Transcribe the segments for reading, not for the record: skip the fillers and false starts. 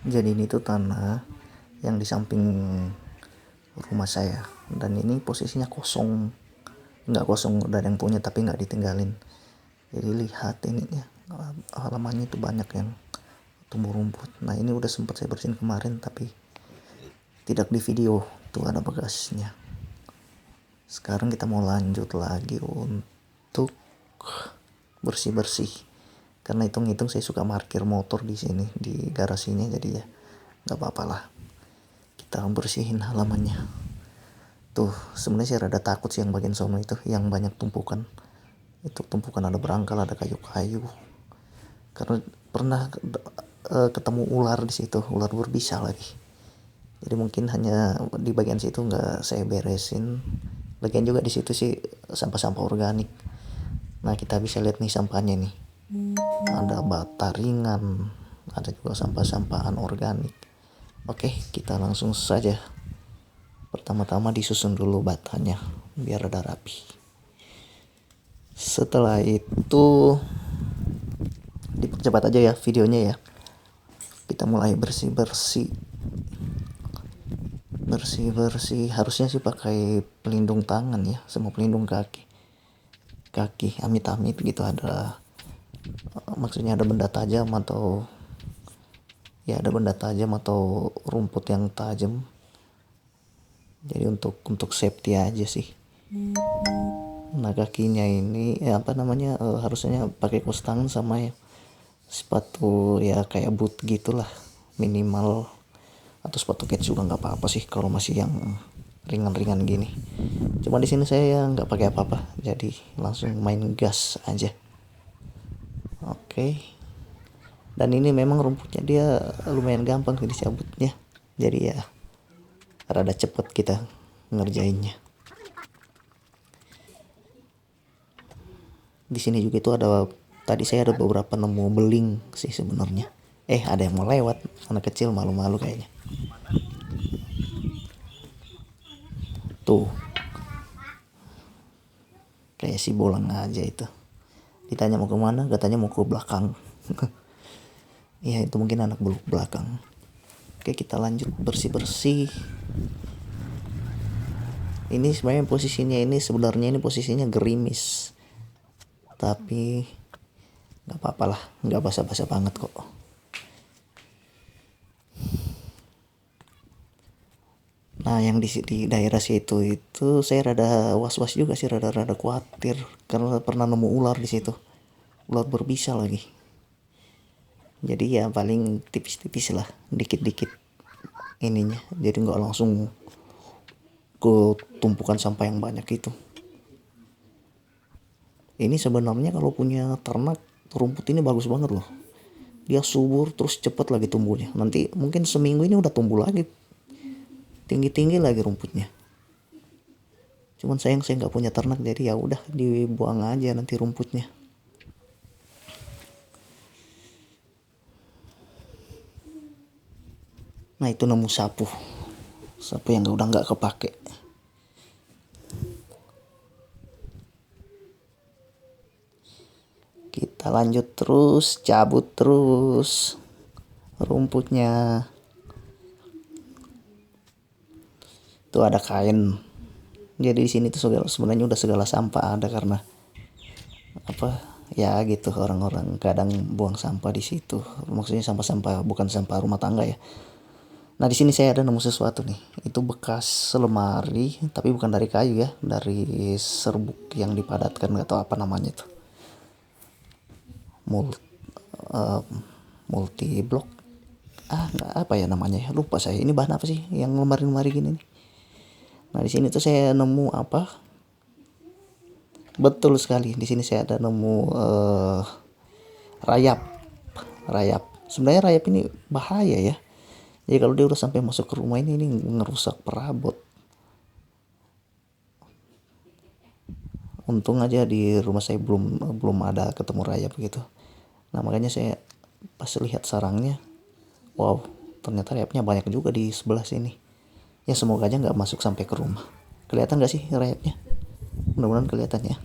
Jadi ini tuh tanah yang di samping rumah saya, dan ini posisinya kosong, nggak kosong udah ada yang punya tapi nggak ditinggalin. Jadi lihat ini ya, halamannya itu banyak yang tumbuh rumput. Nah ini udah sempat saya bersihin kemarin tapi tidak di video, tuh ada bekasnya. Sekarang kita mau lanjut lagi untuk bersih-bersih, karena hitung-hitung saya suka parkir motor di sini di garasinya, jadi ya nggak apa-apa lah kita bersihin halamannya. Tuh sebenarnya saya rada takut sih yang bagian sono itu yang banyak tumpukan, itu tumpukan ada berangkal, ada kayu-kayu, karena pernah ketemu ular di situ, ular berbisa lagi. Jadi mungkin hanya di bagian situ nggak saya beresin. Bagian juga di situ sih sampah-sampah organik. Nah kita bisa lihat nih sampahnya nih, ada bata ringan, ada juga sampah-sampahan organik. Oke, kita langsung saja. Pertama-tama disusun dulu batanya biar ada rapi. Setelah itu dipercepat aja ya videonya ya. Kita mulai bersih-bersih. Harusnya sih pakai pelindung tangan ya, sama pelindung kaki amit-amit gitu, ada maksudnya ada benda tajam atau ya ada benda tajam atau rumput yang tajam. Jadi untuk safety aja sih. Nah kakinya ini harusnya pakai kaos tangan sama ya sepatu ya kayak boot gitulah minimal, atau sepatu kets juga nggak apa-apa sih kalau masih yang ringan-ringan gini. Cuma di sini saya nggak pakai apa-apa, jadi langsung main gas aja. Oke. Dan ini memang rumputnya dia lumayan gampang dicabutnya, jadi ya rada cepet kita ngerjainnya. Di sini juga itu ada, tadi saya ada beberapa nemu beling sih sebenarnya. Ada yang mau lewat, anak kecil malu-malu kayaknya. Tuh, kayak si bolang aja itu. Ditanya mau kemana, katanya mau ke belakang. Ya itu mungkin anak belakang. Oke, kita lanjut bersih-bersih. Ini sebenarnya posisinya gerimis, tapi nggak apa-apa lah, nggak basah-basah banget kok. Nah yang di daerah situ itu saya rada was-was juga sih, rada khawatir karena pernah nemu ular di situ, ular berbisa lagi. Jadi ya paling tipis-tipis lah, dikit-dikit ininya, jadi nggak langsung ke tumpukan sampah yang banyak itu. Ini sebenarnya kalau punya ternak, rumput ini bagus banget loh, dia subur terus cepet lagi tumbuhnya. Nanti mungkin seminggu ini udah tumbuh lagi, tinggi-tinggi lagi rumputnya. Cuman sayang saya nggak punya ternak, jadi ya udah dibuang aja nanti rumputnya. Nah itu nemu sapu yang udah nggak kepake. Kita lanjut terus, cabut terus rumputnya. Tuh ada kain. Jadi di sini tuh sebenarnya udah segala sampah ada, karena apa ya gitu, orang-orang kadang buang sampah di situ. Maksudnya sampah-sampah bukan sampah rumah tangga ya. Nah di sini saya ada nemu sesuatu nih. Itu bekas lemari, tapi bukan dari kayu ya, dari serbuk yang dipadatkan, nggak tahu apa namanya itu. Multi block. Nggak apa ya namanya, lupa saya. Ini bahan apa sih yang lemari-lemari gini nih? Nah di sini tuh saya nemu apa? Betul sekali. Di sini saya ada nemu rayap. Sebenarnya rayap ini bahaya ya. Jadi kalau dia udah sampai masuk ke rumah ini ngerusak perabot. Untung aja di rumah saya belum ada ketemu rayap gitu. Nah makanya saya pas lihat sarangnya, wow, ternyata rayapnya banyak juga di sebelah sini. Ya semoga aja nggak masuk sampai ke rumah. Kelihatan nggak sih rayapnya? Mudah-mudahan kelihatan ya.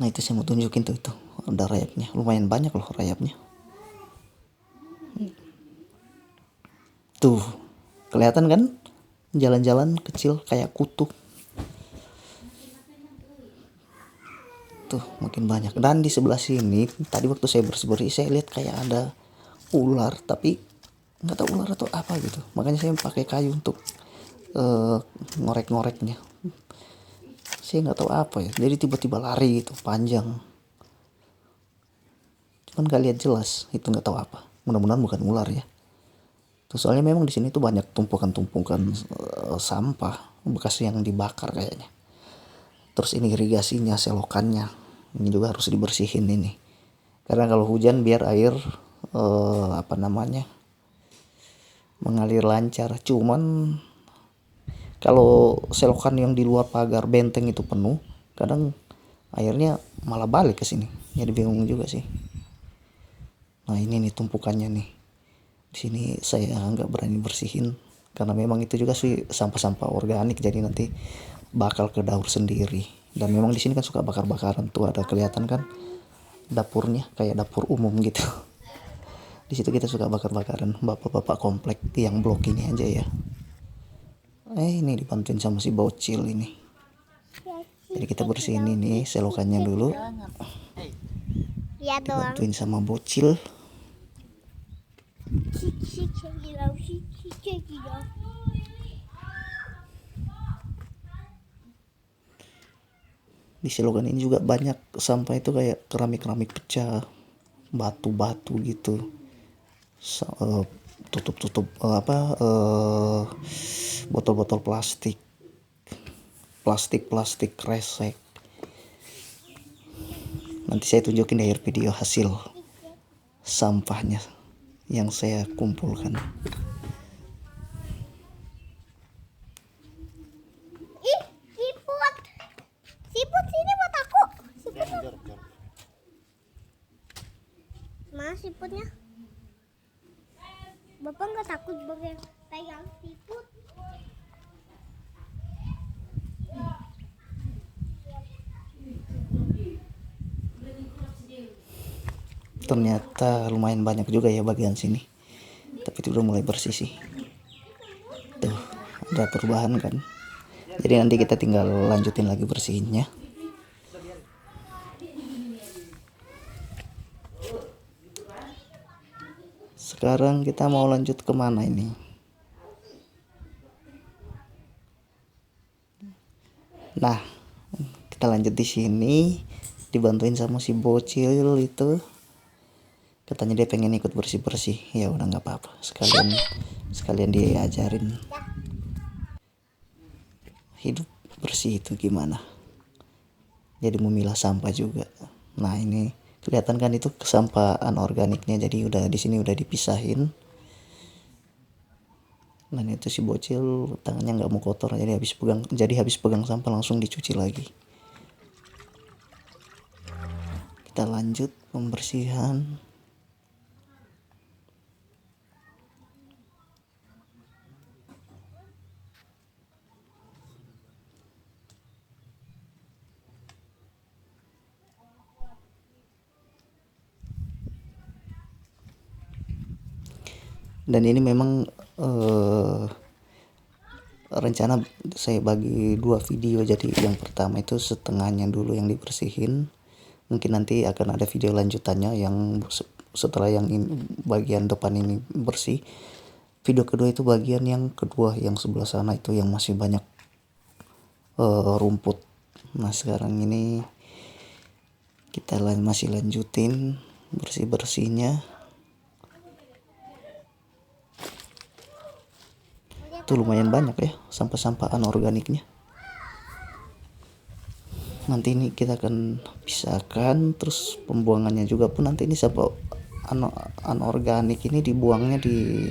Nah itu saya mau tunjukin tuh, itu ada rayapnya, lumayan banyak loh rayapnya. Tuh, kelihatan kan jalan-jalan kecil kayak kutu. Tuh makin banyak. Dan di sebelah sini tadi waktu saya bersih-bersih saya lihat kayak ada ular, tapi nggak tahu ular atau apa gitu. Makanya saya pakai kayu untuk ngorek-ngoreknya. Saya nggak tahu apa ya. Jadi tiba-tiba lari gitu panjang. Cuman nggak lihat jelas. Itu nggak tahu apa. Mudah-mudahan bukan ular ya. Terus soalnya memang di sini tuh banyak tumpukan-tumpukan sampah bekas yang dibakar kayaknya. Terus ini irigasinya, selokannya, ini juga harus dibersihin ini. Karena kalau hujan biar air mengalir lancar. Cuman kalau selokan yang di luar pagar benteng itu penuh, kadang airnya malah balik ke sini. Jadi bingung juga sih. Nah ini nih tumpukannya nih. Di sini saya nggak berani bersihin karena memang itu juga sih sampah-sampah organik, jadi nanti bakal ke daur sendiri. Dan memang di sini kan suka bakar-bakaran tuh, ada kelihatan kan dapurnya kayak dapur umum gitu. Di situ kita suka bakar-bakaran, bapak-bapak komplek yang blok ini aja ya. Ini dibantuin sama si bocil ini. Jadi kita bersihin ini selokannya dulu. Dibantuin sama bocil. Di selokan ini juga banyak sampah itu kayak keramik-keramik pecah, batu-batu gitu, tutup-tutup botol-botol plastik kresek. Nanti saya tunjukin di akhir video hasil sampahnya yang saya kumpulkan. Siput sini buat aku. Mas siputnya. Bapak nggak takut pegang siput? Ternyata lumayan banyak juga ya bagian sini, tapi itu udah mulai bersih sih. Tuh ada perubahan kan. Jadi nanti kita tinggal lanjutin lagi bersihinnya. Sekarang kita mau lanjut kemana ini? Nah, kita lanjut di sini, dibantuin sama si bocil itu. Katanya dia pengen ikut bersih-bersih. Ya udah nggak apa-apa. Sekalian dia ajarin hidup bersih itu gimana. Jadi memilah sampah juga. Nah, ini kelihatan kan itu sampah anorganiknya, jadi udah di sini udah dipisahin. Dan itu si bocil tangannya nggak mau kotor, jadi habis pegang sampah langsung dicuci lagi. Kita lanjut pembersihan. Dan ini memang rencana saya bagi 2 video. Jadi yang pertama itu setengahnya dulu yang dibersihin, mungkin nanti akan ada video lanjutannya yang setelah yang bagian depan ini bersih. Video kedua itu bagian yang kedua yang sebelah sana itu yang masih banyak rumput. Nah sekarang ini kita masih lanjutin bersih-bersihnya. Itu lumayan banyak ya sampah-sampah anorganiknya. Nanti ini kita akan pisahkan, terus pembuangannya juga pun nanti ini sampah anorganik ini dibuangnya di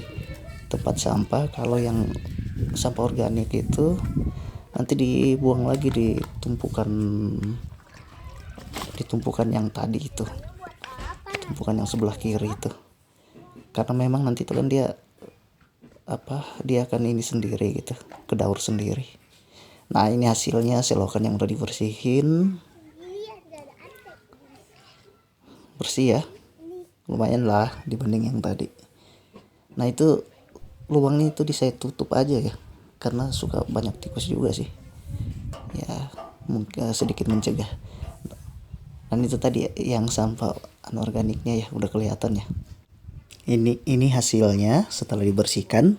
tempat sampah. Kalau yang sampah organik itu nanti dibuang lagi di tumpukan yang tadi itu, tumpukan yang sebelah kiri itu. Karena memang nanti itu kan dia akan ini sendiri gitu, ke daur sendiri. Nah ini hasilnya selokan yang udah dibersihin, bersih ya, lumayan lah dibanding yang tadi. Nah itu lubang ini tuh saya tutup aja ya, karena suka banyak tikus juga sih ya, mungkin sedikit mencegah. Dan itu tadi yang sampah anorganiknya ya, udah kelihatan ya. Ini hasilnya setelah dibersihkan,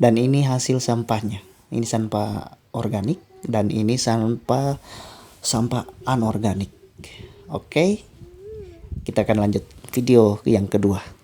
dan ini hasil sampahnya. Ini sampah organik dan ini sampah anorganik. Oke, kita akan lanjut video yang kedua.